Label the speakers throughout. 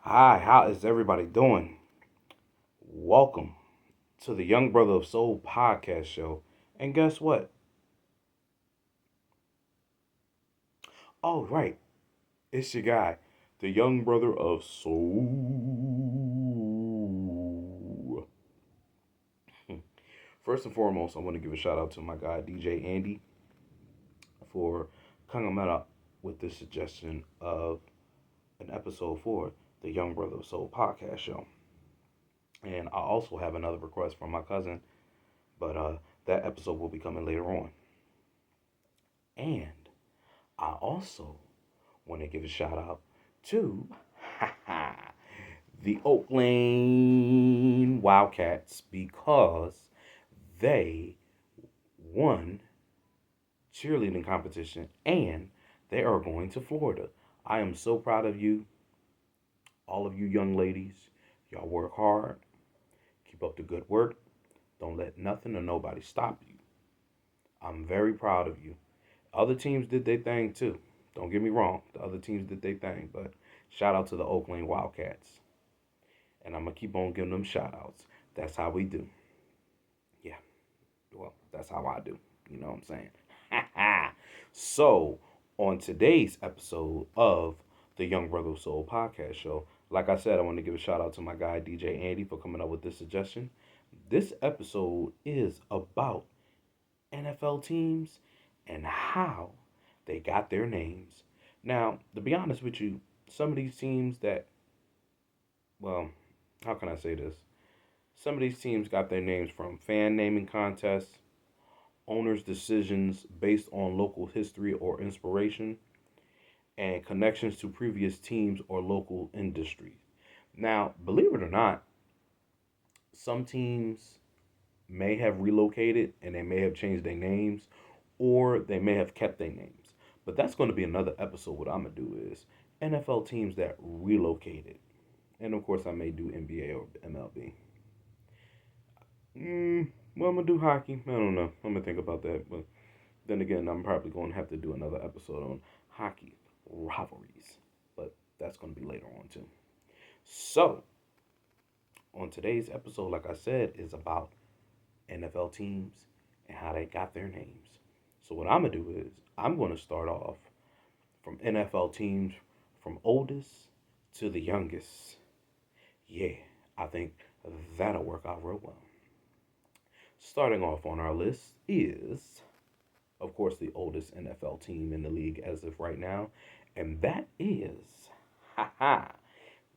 Speaker 1: Hi, how is everybody doing? Welcome to the Young Brother of Soul podcast show. And guess what? Oh, right. It's your guy, the Young Brother of Soul. First and foremost, I want to give a shout out to my guy, DJ Andy, for coming up with this suggestion of an episode for the Young Brother of Soul podcast show. And I also have another request from my cousin, but that episode will be coming later on. And I also want to give a shout out to the Oakland Wildcats because they won cheerleading competition and they are going to Florida. I am so proud of you, all of you young ladies. Y'all work hard, keep up the good work. Don't let nothing or nobody stop you. I'm very proud of you. Other teams did their thing too. Don't get me wrong. The other teams did their thing, but shout out to the Oakland Wildcats. And I'm going to keep on giving them shout outs. That's how we do. Yeah. Well, that's how I do. You know what I'm saying? So, on today's episode of the Young Brother Soul podcast show, like I said, I want to give a shout out to my guy, DJ Andy, for coming up with this suggestion. This episode is about NFL teams and how they got their names. Now, to be honest with you, some of these teams that, well, how can I say this? Some of these teams got their names from fan naming contests, owners' decisions based on local history or inspiration, and connections to previous teams or local industries. Now, believe it or not, some teams may have relocated and they may have changed their names or they may have kept their names. But that's going to be another episode. What I'm going to do is NFL teams that relocated. And of course, I may do NBA or MLB. Well, I'm going to do hockey. I don't know. I'm going to think about that. But then again, I'm probably going to have to do another episode on hockey rivalries. But that's going to be later on, too. So, on today's episode, like I said, is about NFL teams and how they got their names. So what I'm gonna do is I'm gonna start off from NFL teams from oldest to the youngest. Yeah, I think that'll work out real well. Starting off on our list is, of course, the oldest NFL team in the league as of right now, and that is, haha,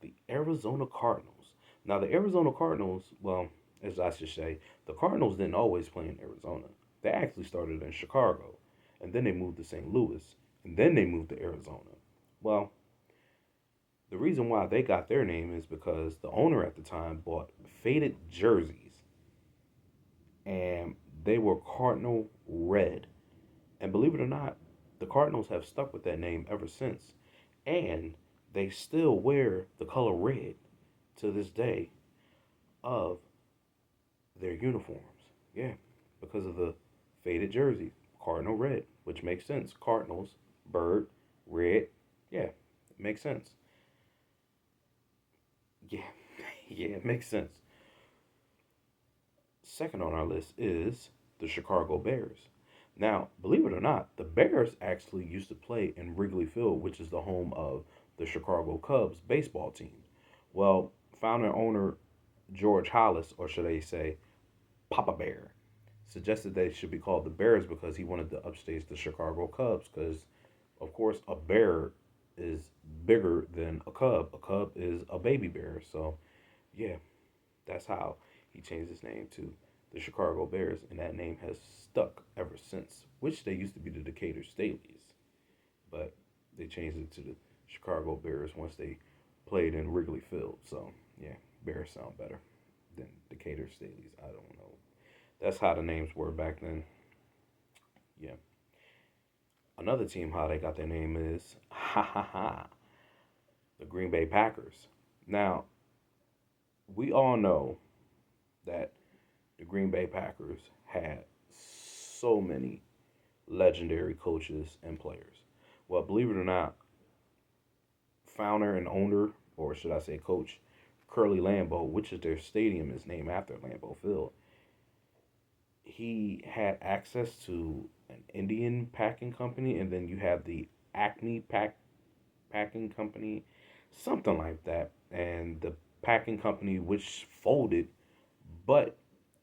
Speaker 1: the Arizona Cardinals. Now, the Arizona Cardinals, well, as I should say, the Cardinals didn't always play in Arizona. They actually started in Chicago, and then they moved to St. Louis, and then they moved to Arizona. Well, the reason why they got their name is because the owner at the time bought faded jerseys, and they were Cardinal red. And believe it or not, the Cardinals have stuck with that name ever since, and they still wear the color red to this day of their uniforms. Yeah, because of the faded jersey, Cardinal red, which makes sense. Cardinals, bird, red. Yeah, it makes sense. Yeah, yeah, it makes sense. Second on our list is the Chicago Bears. Now, believe it or not, the Bears actually used to play in Wrigley Field, which is the home of the Chicago Cubs baseball team. Well, founder owner George Hollis, or should I say Papa Bear, suggested they should be called the Bears because he wanted to upstage the Chicago Cubs. Because, of course, a bear is bigger than a cub. A cub is a baby bear. So, yeah, that's how he changed his name to the Chicago Bears, and that name has stuck ever since. Which they used to be the Decatur Staleys, but they changed it to the Chicago Bears once they played in Wrigley Field. So, yeah, Bears sound better than Decatur Staleys. I don't know. That's how the names were back then. Yeah. Another team how they got their name is the Green Bay Packers. Now, we all know that the Green Bay Packers had so many legendary coaches and players. Well, believe it or not, founder and owner, or should I say Coach Curly Lambeau, which is their stadium is named after Lambeau Field. He had access to an Indian packing company, and then you have the Acme packing company, something like that. And the packing company which folded, but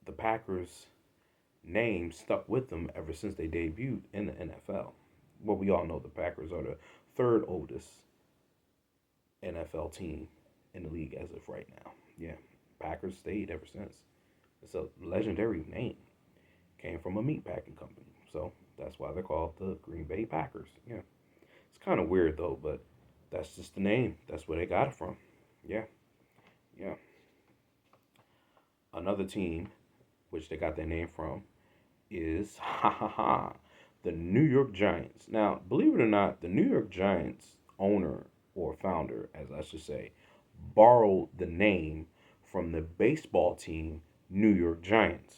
Speaker 1: the Packers name stuck with them ever since they debuted in the NFL. Well, we all know the Packers are the third oldest NFL team in the league as of right now. Yeah, Packers stayed ever since. It's a legendary name. Came from a meat packing company, so that's why they're called the Green Bay Packers. Yeah, it's kind of weird though, but that's just the name. That's where they got it from. Yeah, yeah. Another team, which they got their name from, is the New York Giants. Now, believe it or not, the New York Giants owner or founder, as I should say, borrowed the name from the baseball team New York Giants.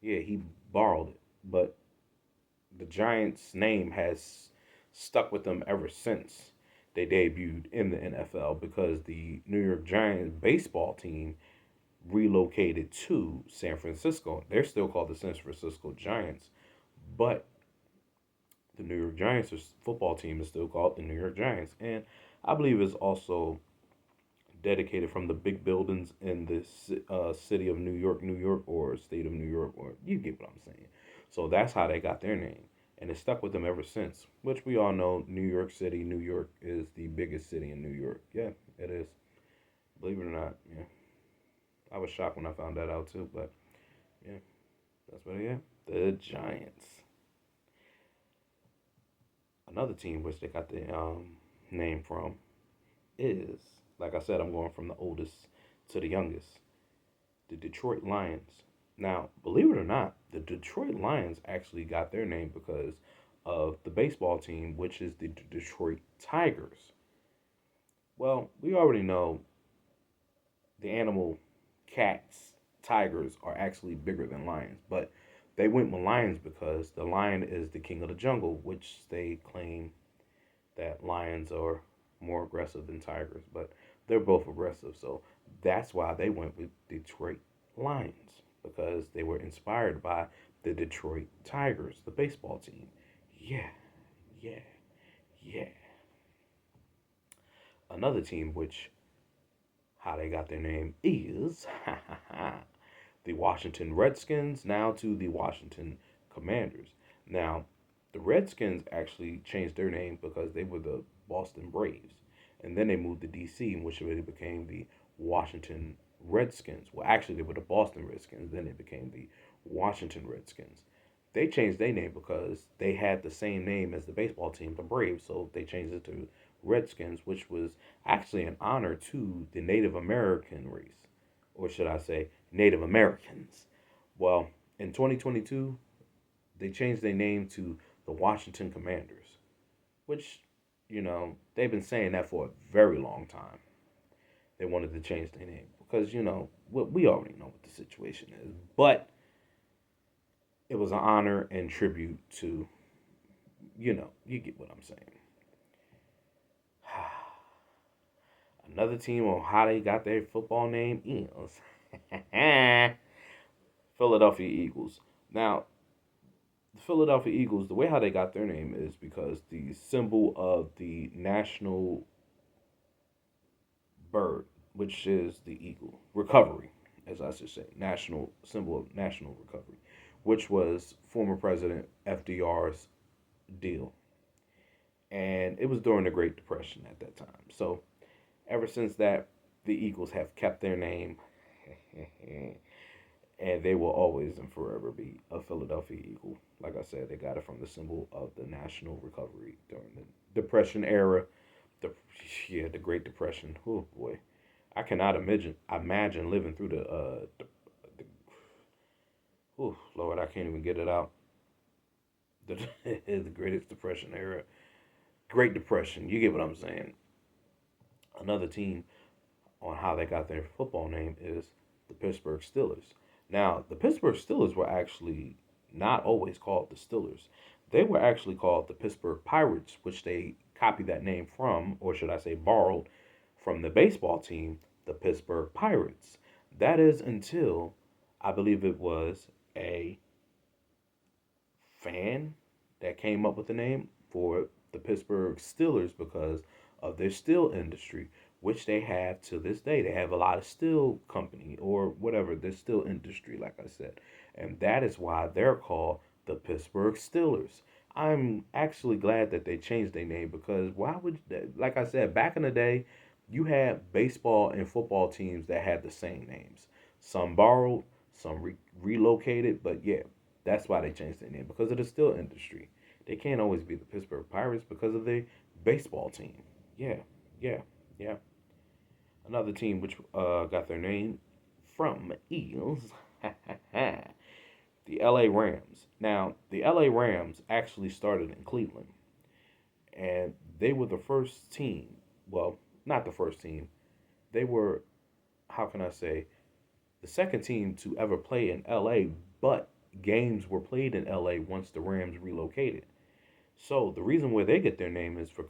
Speaker 1: Yeah, he borrowed it, but the Giants name has stuck with them ever since they debuted in the NFL because the New York Giants baseball team relocated to San Francisco. They're still called the San Francisco Giants, but the New York Giants football team is still called the New York Giants, and I believe it's also dedicated from the big buildings in the city of New York, or state of New York, or you get what I'm saying. So that's how they got their name, and it stuck with them ever since. Which we all know, New York City, New York is the biggest city in New York. Yeah, it is. Believe it or not, yeah. I was shocked when I found that out too, but yeah, that's what they are. The Giants. Another team which they got the name from is, like I said, I'm going from the oldest to the youngest, the Detroit Lions. Now, believe it or not, the Detroit Lions actually got their name because of the baseball team, which is the Detroit Tigers. Well, we already know the animal cats, tigers are actually bigger than lions, but they went with lions because the lion is the king of the jungle, which they claim that lions are more aggressive than tigers, but they're both aggressive. So that's why they went with Detroit Lions because they were inspired by the Detroit Tigers, the baseball team. Yeah, yeah, yeah. Another team which how they got their name is the Washington Redskins, now to the Washington Commanders. Now, the Redskins actually changed their name because they were the Boston Braves. And then they moved to DC, in which they became the Washington Redskins. Well, actually, they were the Boston Redskins. Then they became the Washington Redskins. They changed their name because they had the same name as the baseball team, the Braves. So they changed it to Redskins, which was actually an honor to the Native American race, or should I say, Native Americans. Well, in 2022, they changed their name to the Washington Commanders, which, they've been saying that for a very long time. They wanted to change their name because, we already know what the situation is. But it was an honor and tribute to, you get what I'm saying. Another team on how they got their football name is Philadelphia Eagles. Now, the Philadelphia Eagles, the way how they got their name is because the symbol of the national bird, which is the eagle, recovery, as I should say, national symbol of national recovery, which was former President FDR's deal. And it was during the Great Depression at that time. So ever since that, the Eagles have kept their name, and they will always and forever be a Philadelphia Eagle. Like I said, they got it from the symbol of the national recovery during the Depression era. The the Great Depression. Oh boy, I cannot imagine living through the oh Lord, I can't even get it out. The the Greatest Depression era, Great Depression. You get what I'm saying. Another team on how they got their football name is the Pittsburgh Steelers. Now, the Pittsburgh Steelers were actually not always called the Steelers. They were actually called the Pittsburgh Pirates, which they copied that name from, or should I say borrowed from the baseball team, the Pittsburgh Pirates. That is until I believe it was a fan that came up with the name for the Pittsburgh Steelers because of their steel industry, which they have to this day. They have a lot of steel company or whatever, the steel industry, like I said. And that is why they're called the Pittsburgh Steelers. I'm actually glad that they changed their name because why would, like I said, back in the day, you had baseball and football teams that had the same names. Some borrowed, some relocated, but yeah, that's why they changed their name because of the steel industry. They can't always be the Pittsburgh Pirates because of the baseball team. Yeah, yeah, yeah. Another team which got their name from is the LA Rams. Now, the LA Rams actually started in Cleveland, and they were the first team. Well, not the first team. They were, how can I say, the second team to ever play in LA, but games were played in LA once the Rams relocated. So the reason where they get their name is for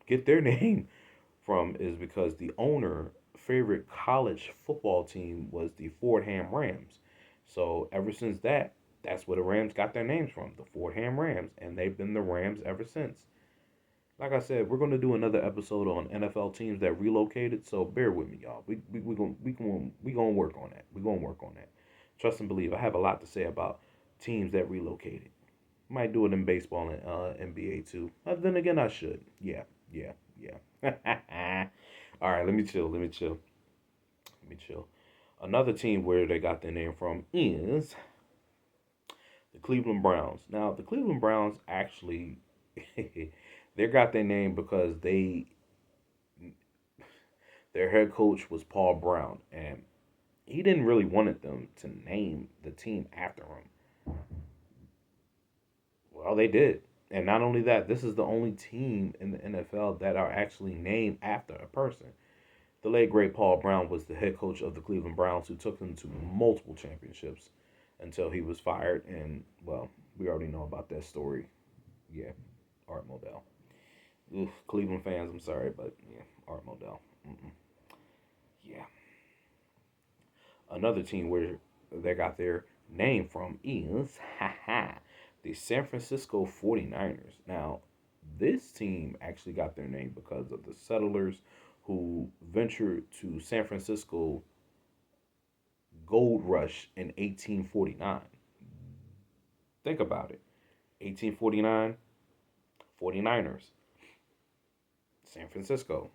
Speaker 1: get their name from is because the owner favorite college football team was the Fordham Rams. So ever since that, that's where the Rams got their names from, the Fordham Rams, and they've been the Rams ever since. Like I said, we're gonna do another episode on NFL teams that relocated, so bear with me, y'all. We gonna work on that. We gonna work on that. Trust and believe. I have a lot to say about teams that relocated. Might do it in baseball and NBA too. But then again, I should. Yeah, yeah, yeah. All right, let me chill. Let me chill. Let me chill. Another team where they got their name from is the Cleveland Browns. Now, the Cleveland Browns actually they got their name because their head coach was Paul Brown, and he didn't really wanted them to name the team after him. Well, they did. And not only that, this is the only team in the NFL that are actually named after a person. The late great Paul Brown was the head coach of the Cleveland Browns, who took them to multiple championships until he was fired. And well, we already know about that story. Yeah, Art Modell. Ugh, Cleveland fans, I'm sorry, but yeah, Art Modell. Mm-mm. Yeah. Another team where they got their name from is the San Francisco 49ers. Now, this team actually got their name because of the settlers who ventured to San Francisco gold rush in 1849. Think about it. 1849, 49ers, San Francisco.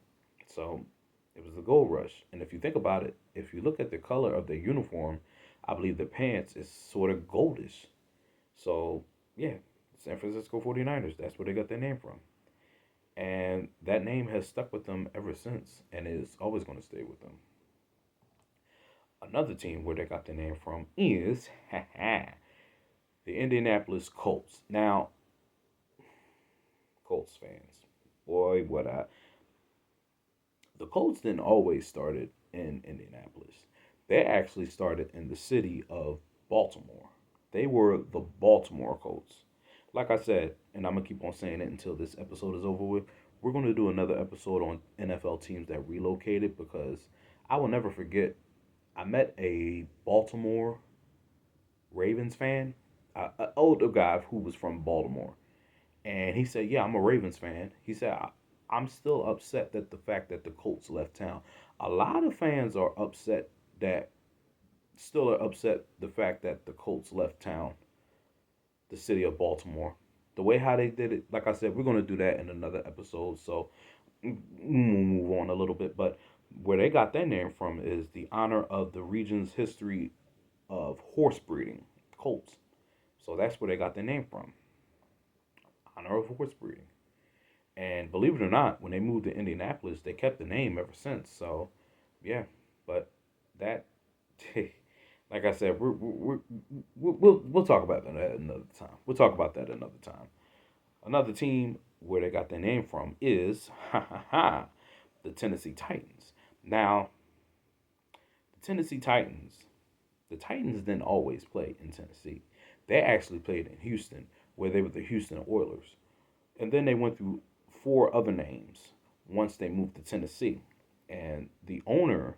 Speaker 1: So it was the gold rush. And if you think about it, if you look at the color of their uniform, I believe the pants is sort of goldish. So, yeah, San Francisco 49ers, that's where they got their name from. And that name has stuck with them ever since and is always going to stay with them. Another team where they got their name from is the Indianapolis Colts. Now, Colts fans, boy, what I. The Colts didn't always started in Indianapolis. They actually started in the city of Baltimore. They were the Baltimore Colts. Like I said, and I'm gonna keep on saying it until this episode is over with. We're gonna do another episode on NFL teams that relocated because I will never forget. I met a Baltimore Ravens fan, an older guy who was from Baltimore, and he said, "Yeah, I'm a Ravens fan." He said, "I'm still upset that the fact that the Colts left town. A lot of fans are upset that still are upset the fact that the Colts left town, the city of Baltimore. The way how they did it, like I said, we're gonna do that in another episode. So we'll move on a little bit. But where they got their name from is the honor of the region's history of horse breeding, Colts. So that's where they got their name from, honor of horse breeding. And believe it or not, when they moved to Indianapolis, they kept the name ever since. So, yeah, but that, like I said, we'll talk about that another time. We'll talk about that another time. Another team where they got their name from is the Tennessee Titans. Now, the Tennessee Titans, the Titans didn't always play in Tennessee. They actually played in Houston, where they were the Houston Oilers. And then they went through four other names once they moved to Tennessee. And the owner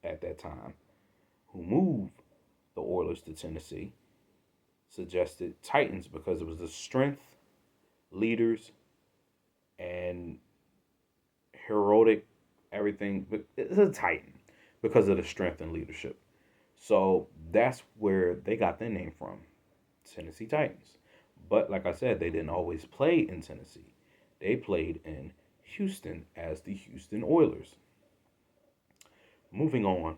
Speaker 1: at that time, who moved the Oilers to Tennessee, suggested Titans because it was the strength, leaders, and heroic everything. But it's a Titan because of the strength and leadership. So that's where they got their name from, Tennessee Titans. But like I said, they didn't always play in Tennessee. They played in Houston as the Houston Oilers. Moving on,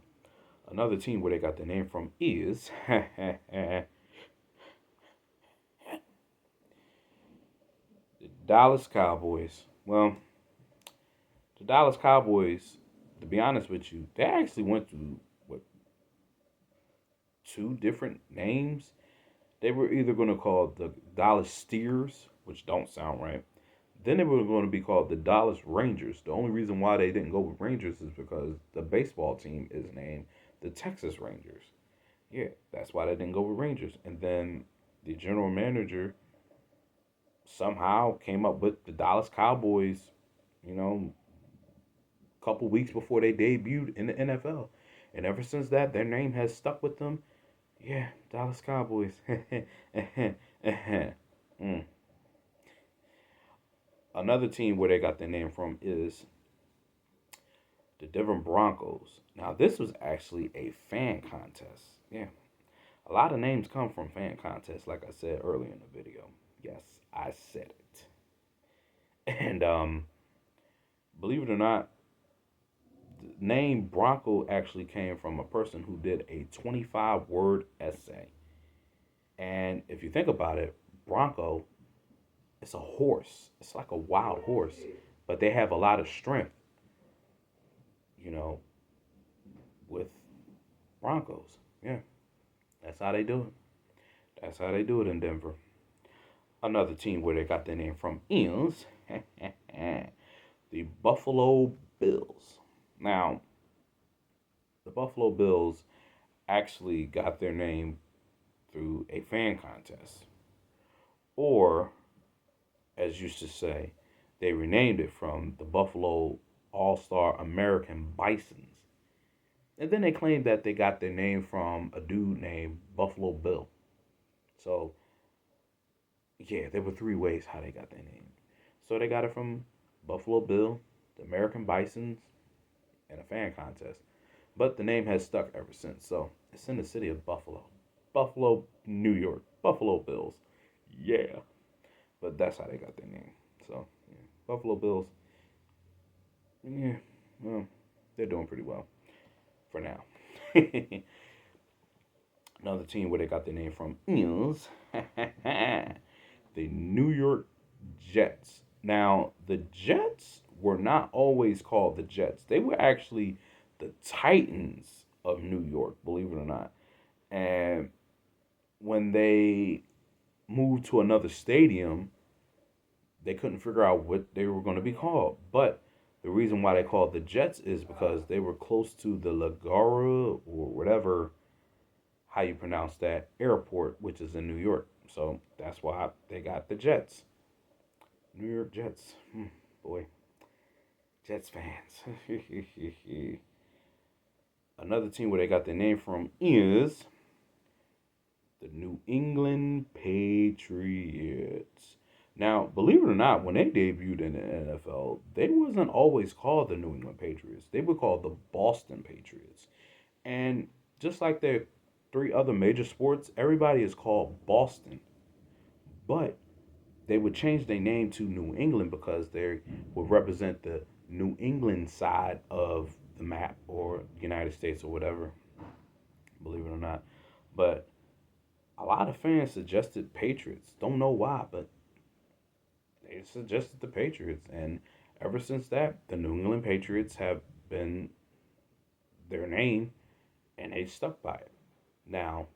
Speaker 1: another team where they got their name from is the Dallas Cowboys. Well, the Dallas Cowboys, to be honest with you, they actually went through what, two different names. They were either going to call the Dallas Steers, which don't sound right. Then they were going to be called the Dallas Rangers. The only reason why they didn't go with Rangers is because the baseball team is named the Texas Rangers. Yeah, that's why they didn't go with Rangers. And then the general manager somehow came up with the Dallas Cowboys, you know, a couple weeks before they debuted in the NFL. And ever since that, their name has stuck with them. Yeah, Dallas Cowboys. mm. Another team where they got their name from is the Denver Broncos. Now, this was actually a fan contest. Yeah, a lot of names come from fan contests, like I said earlier in the video. Yes, I said it. And believe it or not, the name Bronco actually came from a person who did a 25-word essay. And if you think about it, Bronco, it's a horse. It's like a wild horse, but they have a lot of strength, you know, with Broncos. Yeah, that's how they do it. That's how they do it in Denver. Another team where they got their name from is the Buffalo Bills. Now, the Buffalo Bills actually got their name through a fan contest. Or, as used to say, they renamed it from the Buffalo All Star American Bisons. And then they claimed that they got their name from a dude named Buffalo Bill. So, yeah, there were three ways how they got their name. So they got it from Buffalo Bill, the American Bisons, and a fan contest. But the name has stuck ever since. So it's in the city of Buffalo. Buffalo, New York. Buffalo Bills. Yeah. But that's how they got their name. So, yeah. Buffalo Bills. Yeah. Well, they're doing pretty well for now. Another team where they got their name from is the New York Jets. Now, the Jets were not always called the Jets. They were actually the Titans of New York, believe it or not. And when they moved to another stadium, they couldn't figure out what they were going to be called. But the reason why they called the Jets is because they were close to the LaGuardia or whatever, how you pronounce that, airport, which is in New York. So that's why they got the Jets. New York Jets. Boy, Jets fans. Another team where they got their name from is the New England Patriots. Now, believe it or not, when they debuted in the NFL, they wasn't always called the New England Patriots. They were called the Boston Patriots. And just like their three other major sports, everybody is called Boston. But they would change their name to New England because they would represent the New England side of the map or United States or whatever, believe it or not. But a lot of fans suggested Patriots. Don't know why, but they suggested the Patriots. And ever since that, the New England Patriots have been their name and they stuck by it. Now,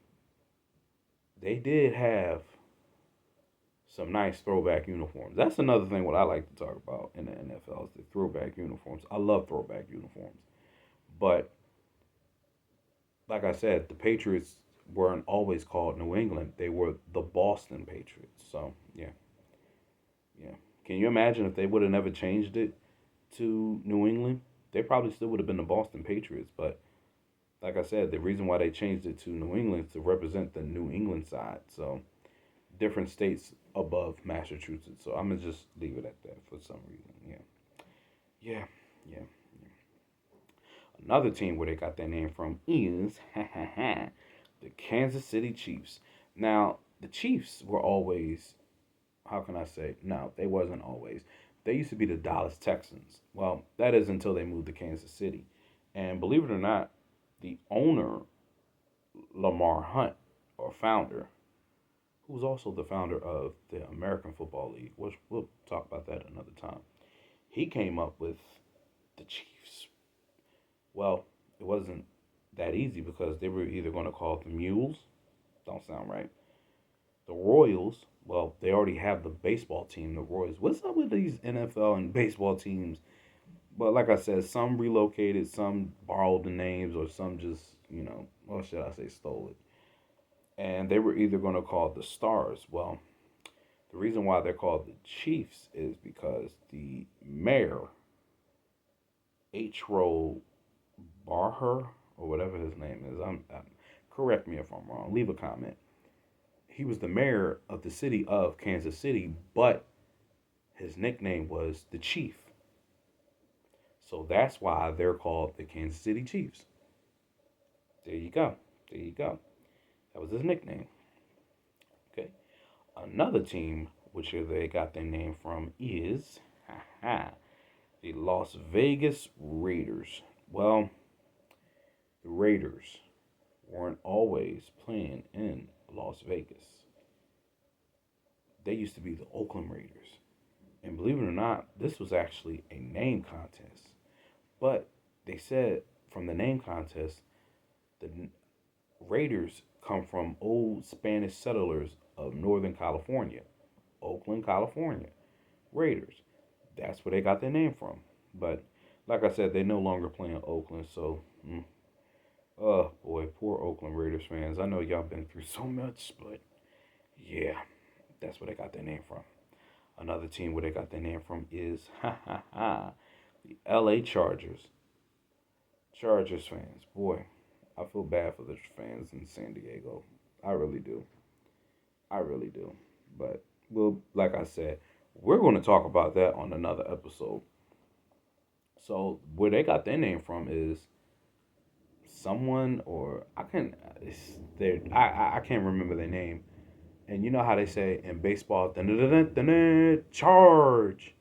Speaker 1: they did have some nice throwback uniforms. That's another thing what I like to talk about in the NFL is the throwback uniforms. I love throwback uniforms. But like I said, the Patriots weren't always called New England. They were the Boston Patriots. So, yeah. Yeah. Can you imagine if they would have never changed it to New England? they probably still would have been the Boston Patriots. But like I said, the reason why they changed it to New England is to represent the New England side. So different states above Massachusetts. So I'm gonna just leave it at that for some reason. Yeah, yeah. Another team where they got their name from is the Kansas City Chiefs. Now the Chiefs were always, how can I say? No, they wasn't always. They used to be the Dallas Texans. Well, that is until they moved to Kansas City. And believe it or not, the owner, Lamar Hunt, or founder, who was also the founder of the American Football League, which we'll talk about that another time. He came up with the Chiefs. Well, it wasn't that easy because they were either going to call it the Mules, don't sound right. The Royals, well, they already have the baseball team, the Royals. What's up with these NFL and baseball teams? But like I said, some relocated, some borrowed the names, or some just, what should I say, stole it. And they were either going to call it the Stars. Well, the reason why they're called the Chiefs is because the mayor, H. Rowe Barher, or whatever his name is, correct me if I'm wrong. Leave a comment. He was the mayor of the city of Kansas City, but his nickname was the Chief. So that's why they're called the Kansas City Chiefs. There you go. There you go. That was his nickname. Okay. Another team, which they got their name from, is the Las Vegas Raiders. Well, the Raiders weren't always playing in Las Vegas. They used to be the Oakland Raiders. And believe it or not, this was actually a name contest. But they said from the name contest, the Raiders come from old Spanish settlers of Northern California, Oakland, California. Raiders. That's where they got their name from. But like I said, they no longer play in Oakland, so oh boy, poor Oakland Raiders fans. I know y'all been through so much, but yeah, that's where they got their name from. Another team where they got their name from is the LA Chargers. Chargers fans, boy, I feel bad for the fans in San Diego. I really do. I really do. But well, like I said, we're going to talk about that on another episode. So where they got their name from is someone, or I can it's their I can't remember their name. And you know how they say in baseball, charge,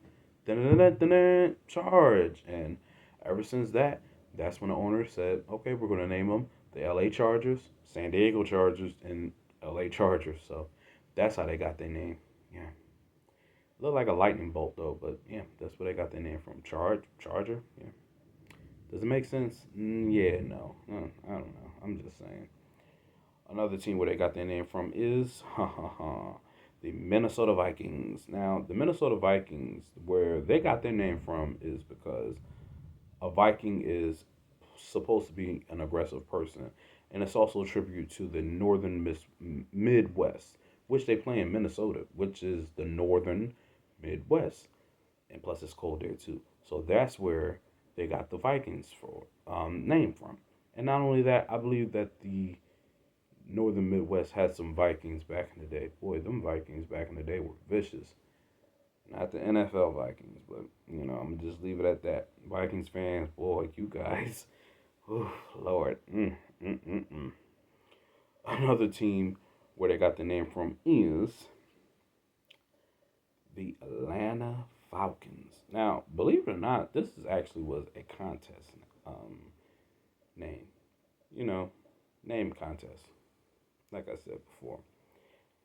Speaker 1: charge. And ever since that, that's when the owner said, okay, we're going to name them the LA Chargers, San Diego Chargers, and LA Chargers. So that's how they got their name. Yeah. Look like a lightning bolt though, but yeah, that's where they got their name from. Charger. Yeah. Does it make sense? Yeah, no. I don't know. I'm just saying. Another team where they got their name from is the Minnesota Vikings. Now, the Minnesota Vikings, where they got their name from, is because a Viking is supposed to be an aggressive person, and it's also a tribute to the northern Midwest, which they play in Minnesota, which is the northern Midwest, and plus it's cold there too. So that's where they got the Vikings for name from. And not only that, I believe that the northern Midwest had some Vikings back in the day. Boy, them Vikings back in the day were vicious. Not the NFL Vikings, but I'm gonna just leave it at that. Vikings fans, boy, you guys, oh Lord. Another team where they got the name from is the Atlanta Falcons. Now, believe it or not, this is actually was a contest name. You know, name contest, like I said before.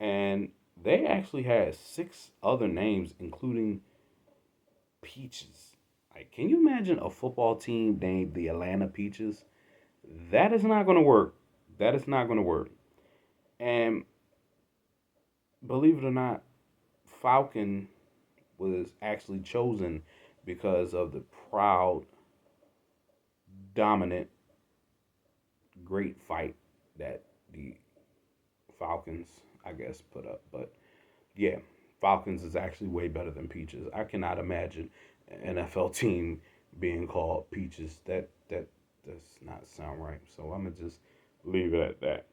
Speaker 1: And they actually had six other names, including Peaches. Like, can you imagine a football team named the Atlanta Peaches? That is not going to work. That is not going to work. And believe it or not, Falcon was actually chosen because of the proud, dominant, great fight that the Falcons, I guess, put up. But yeah, Falcons is actually way better than Peaches. I cannot imagine an NFL team being called peaches. That does not sound right. So I'm gonna just leave it at that.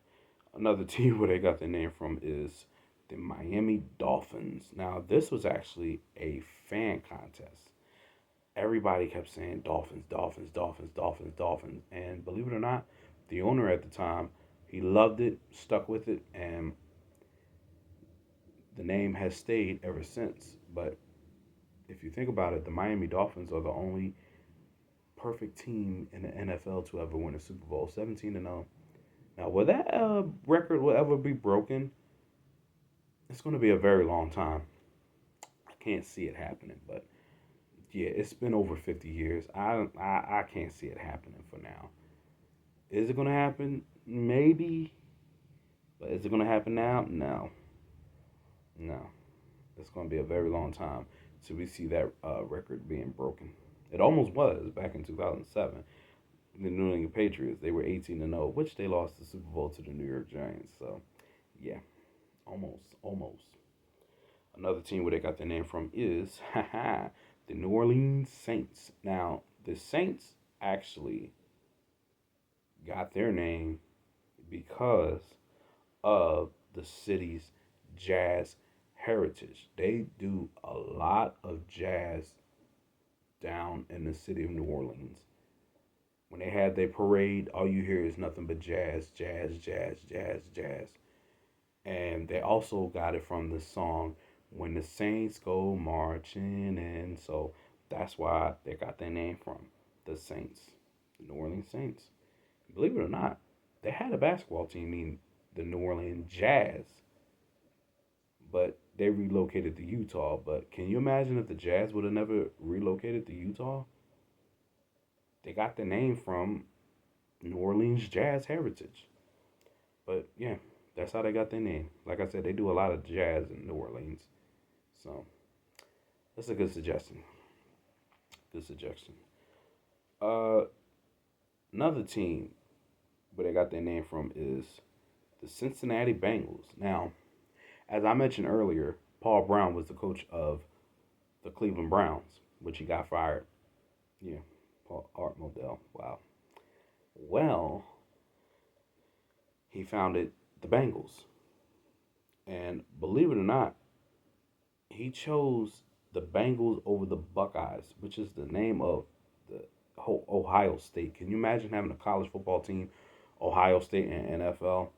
Speaker 1: Another team where they got their name from is the Miami Dolphins. Now this was actually a fan contest. Everybody kept saying Dolphins, Dolphins, Dolphins, Dolphins, Dolphins, and believe it or not, the owner at the time, he loved it, stuck with it, and the name has stayed ever since. But if you think about it, the Miami Dolphins are the only perfect team in the NFL to ever win a Super Bowl, 17-0. Now, will that record will ever be broken? It's going to be a very long time. I can't see it happening, but yeah, it's been over 50 years. I can't see it happening for now. Is it going to happen? Maybe, but is it going to happen now? No, no. It's going to be a very long time till we see that record being broken. It almost was back in 2007. The New England Patriots, they were 18-0, which they lost the Super Bowl to the New York Giants. So, yeah, almost. Another team where they got their name from is the New Orleans Saints. Now, the Saints actually got their name because of the city's jazz heritage. They do a lot of jazz down in the city of New Orleans. When they had their parade, all you hear is nothing but jazz, jazz, jazz, jazz, jazz. And they also got it from the song When the Saints Go Marching In. So that's why they got their name from. The Saints. The New Orleans Saints. Believe it or not, they had a basketball team named the New Orleans Jazz. But they relocated to Utah. But can you imagine if the Jazz would have never relocated to Utah? They got the name from New Orleans jazz heritage. But yeah, that's how they got their name. Like I said, they do a lot of jazz in New Orleans. So that's a good suggestion. Good suggestion. Uh, Another team where they got their name from is the Cincinnati Bengals. Now, as I mentioned earlier, Paul Brown was the coach of the Cleveland Browns, which he got fired. Yeah, Paul Art Modell. Wow. Well, he founded the Bengals. And believe it or not, he chose the Bengals over the Buckeyes, which is the name of the whole Ohio State. Can you imagine having a college football team, Ohio State, and NFL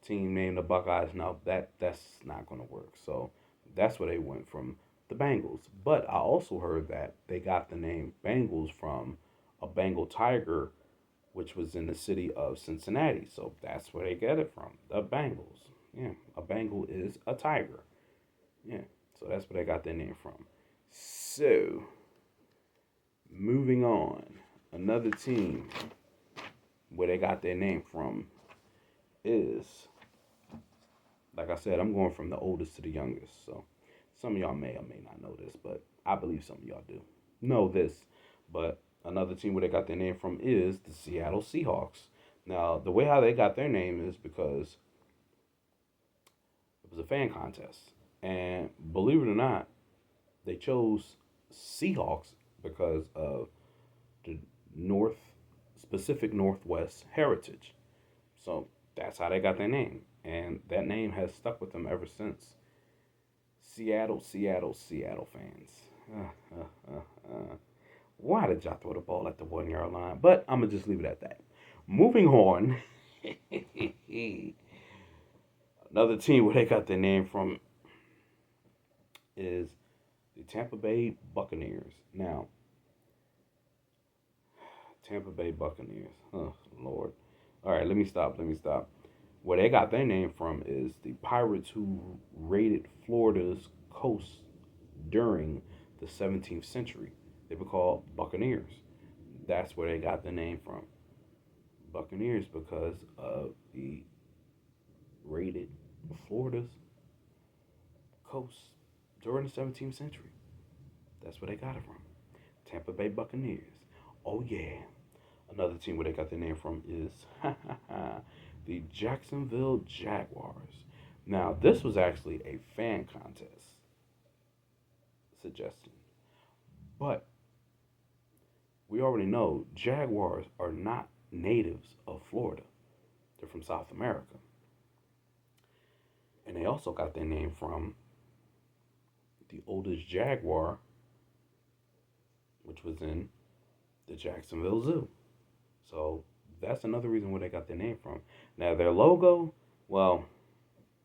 Speaker 1: team named the Buckeyes? No, that's not going to work. So that's where they went from the Bengals. But I also heard that they got the name Bengals from a Bengal tiger, which was in the city of Cincinnati. So that's where they get it from. The Bengals. Yeah, a Bengal is a tiger. Yeah, so that's where they got their name from. So, moving on. Another team where they got their name from is, like I said, I'm going from the oldest to the youngest. So, some of y'all may or may not know this, but I believe some of y'all do know this. But another team where they got their name from is the Seattle Seahawks. Now, the way how they got their name is because it was a fan contest. And believe it or not, they chose Seahawks because of the North specific Northwest heritage. So that's how they got their name. And that name has stuck with them ever since. Seattle, Seattle, Seattle fans. Why did y'all throw the ball at the 1 yard line? But I'm going to just leave it at that. Moving on. Another team where they got their name from is the Tampa Bay Buccaneers. Now, Tampa Bay Buccaneers. Oh, Lord. All right, let me stop. Where they got their name from is the pirates who raided Florida's coast during the 17th century. They were called Buccaneers. That's where they got the name from. Buccaneers because of the raided Florida's coast during the 17th century. That's where they got it from. Tampa Bay Buccaneers. Oh, yeah. Another team where they got their name from is the Jacksonville Jaguars. Now, this was actually a fan contest suggestion. But we already know jaguars are not natives of Florida. They're from South America. And they also got their name from the oldest jaguar, which was in the Jacksonville Zoo. So that's another reason where they got their name from. Now, their logo, well,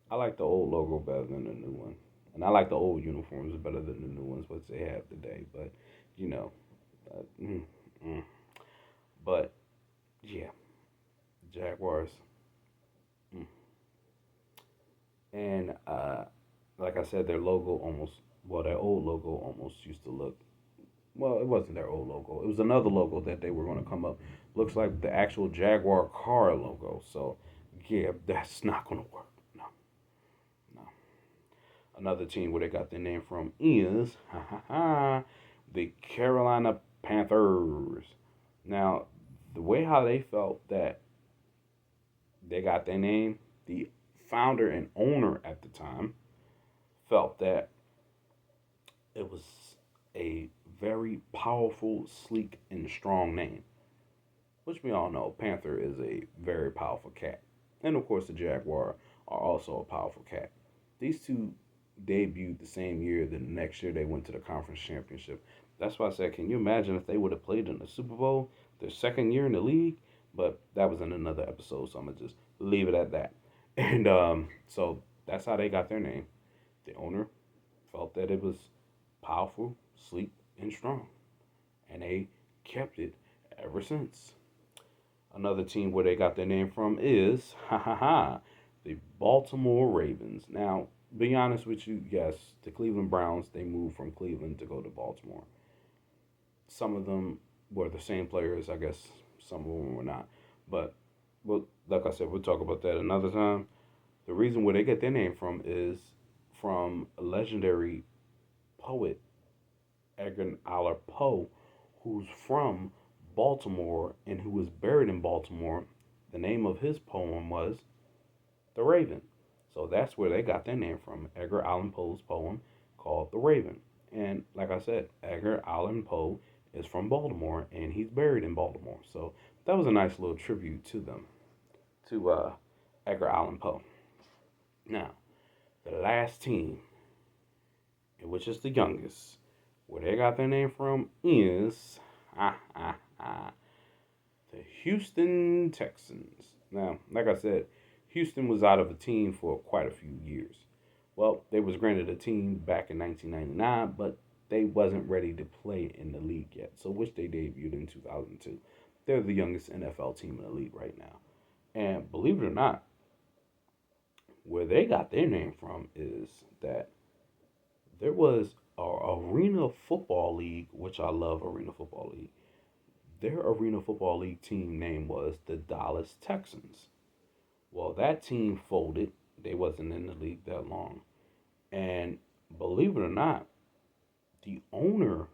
Speaker 1: I like the old logo better than the new one. And I like the old uniforms better than the new ones, which they have today. But, you know, uh, mm, mm. But, yeah, Jaguars. Mm. And, like I said, their logo almost, well, their old logo almost used to look, well, it wasn't their old logo. It was another logo that they were going to come up. Looks like the actual Jaguar car logo. So, yeah, that's not going to work. No, no. Another team where they got their name from is the Carolina Panthers. Now, the way how they felt that they got their name, the founder and owner at the time felt that it was a very powerful, sleek, and strong name, which we all know Panther is a very powerful cat. And of course, the Jaguar are also a powerful cat. These two debuted the same year. The next year, they went to the conference championship. That's why I said, can you imagine if they would have played in the Super Bowl their second year in the league? But that was in another episode, so I'm gonna just leave it at that. And so that's how they got their name. The owner felt that it was powerful, sleek, and strong, and they kept it ever since. Another team where they got their name from is the Baltimore Ravens. Now, be honest with you, yes, the Cleveland Browns, they moved from Cleveland to go to Baltimore. Some of them were the same players, I guess some of them were not. But well, like I said, we'll talk about that another time. The reason where they get their name from is from a legendary poet, Edgar Allan Poe, who's from Baltimore and who was buried in Baltimore. The name of his poem was The Raven. So that's where they got their name from. Edgar Allan Poe's poem called The Raven. And like I said, Edgar Allan Poe is from Baltimore and he's buried in Baltimore. So that was a nice little tribute to them, to Edgar Allan Poe. Now, the last team, which is the youngest, where they got their name from is the Houston Texans. Now, like I said, Houston was out of a team for quite a few years. Well, they was granted a team back in 1999, but they wasn't ready to play in the league yet. So, which they debuted in 2002. They're the youngest NFL team in the league right now. And believe it or not, where they got their name from is that there was a Arena Football League, which I love Arena Football League. Their Arena Football League team name was the Dallas Texans. Well, that team folded. They wasn't in the league that long. And believe it or not, the owner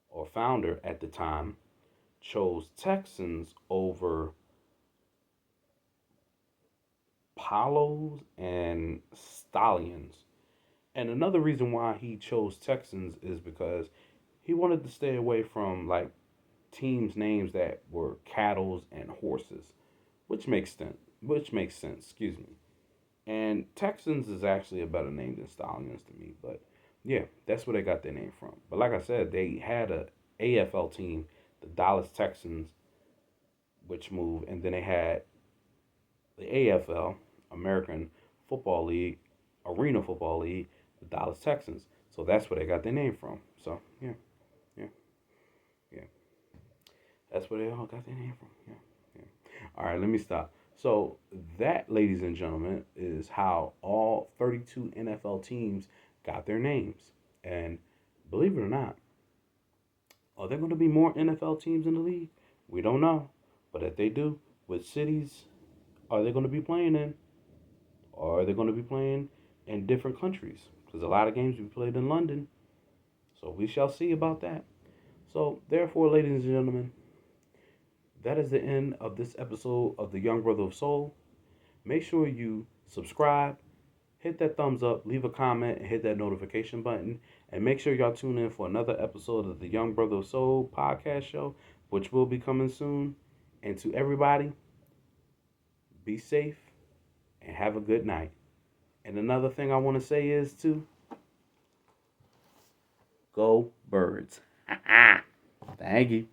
Speaker 1: or founder at the time chose Texans over Palos and Stallions. And another reason why he chose Texans is because he wanted to stay away from like teams' names that were cattles and horses, which makes sense. Which makes sense. Excuse me. And Texans is actually a better name than Stallions to me. But yeah, that's where they got their name from. But like I said, they had a AFL team, the Dallas Texans, which moved, and then they had the AFL, American Football League, Arena Football League, the Dallas Texans. So that's where they got their name from. So yeah, yeah, yeah. That's where they all got their name from. Yeah, yeah. All right, let me stop. So that, ladies and gentlemen, is how all 32 NFL teams got their names. And believe it or not, are there going to be more NFL teams in the league? We don't know. But if they do, what cities are they going to be playing in? Or are they going to be playing in different countries? Because a lot of games will be played in London. So we shall see about that. So, therefore, ladies and gentlemen, that is the end of this episode of The Young Brother of Soul. Make sure you subscribe, hit that thumbs up, leave a comment, and hit that notification button. And make sure y'all tune in for another episode of the Young Brother of Soul podcast show, which will be coming soon. And to everybody, be safe and have a good night. And another thing I want to say is to go birds. Thank you.